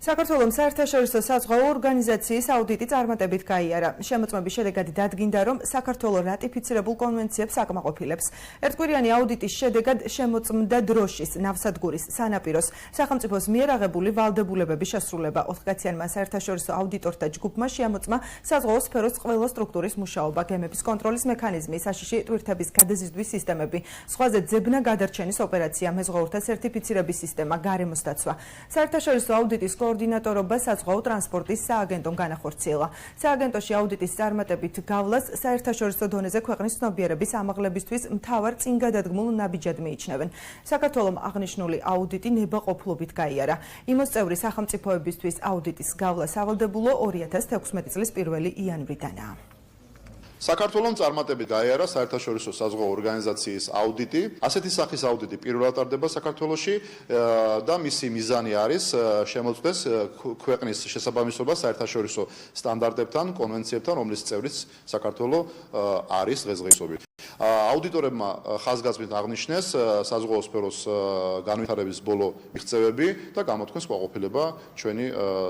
საქართველოს საერთაშორისო საზღვაო ორგანიზაციის აუდიტი წარმატებით გაიარა. შემოწმების შედეგად დადგინდა, რომ საქართველოს რატიფიცირებულ კონვენციებს აკმაყოფილებს. ერთკვირიანი აუდიტის შედეგად შემოწმდა დროშის, ნავსადგურის, სანაპიროს, სახელმწიფოს მიერ აღებული ვალდებულებების შესრულება. 4-კაციანმა საერთაშორისო აუდიტორთა ჯგუფმა შემოწმა საზღვაო სფეროს ყველა სტრუქტურის მუშაობა, გემების კონტროლის მექანიზმი, საშიში ტვირთების გადაზიდვის სისტემები, სხვაზე ძებნა გადარჩენის ოპერაცია, მეზღვაურთა სერტიფიცირების სისტემა, გარემოს დაცვა. საერთაშორისო აუდიტის კოორდინატორობა საზღვაო ტრანსპორტის სააგენტომ განახორციელა. სააგენტოში აუდიტის წარმატებით გავლას საერთაშორისო დონეზე ქვეყნის ცნობიერების ამაღლებისთვის მთავარ წინგადადგმულ ნაბიჯად მიიჩნევენ. საქართველოს აღნიშნული აუდიტი ნებაყოფლობით გაიარა. იმოს წევრი სახელმწიფოებისთვის აუდიტის გავლა სავალდებულო 2016 წლის 1 იანვრიდანაა. საქართველოს წარმატებით გაიარა საერთაშორისო საზღვაო ორგანიზაციის აუდიტი. ასეთი სახის აუდიტი პირველად ტარდება საქართველოში და მისი მიზანი არის შემოწმდეს ქვეყნის შესაბამისობა საერთაშორისო სტანდარტებთან, კონვენციებთან, რომლის წევრიც საქართველოს არის დღესდღეობით. აუდიტორებმა ხაზგასმით აღნიშნეს საზღვაო სფეროს განვითარების ბოლო მიღწევები და გამოთქვეს კმაყოფილება ჩვენი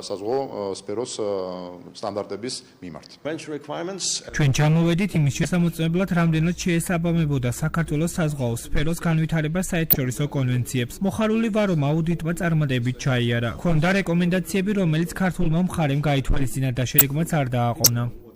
საზღვაო სფეროს სტანდარტების მიმართ. ჩვენ ჩამოვედით იმის შესამოწმებლად, რამდენად შეესაბამებოდა საქართველოს საზღვაო სფეროს განვითარება საერთაშორისო კონვენციებს. მოხარული ვარ, რომ აუდიტმა წარმატებით ჩაიარა. ჰქონდა რეკომენდაციები, რომელიც ქართულმა მხარემ გაითვალისწინა და შედეგმაც არ დააყონა.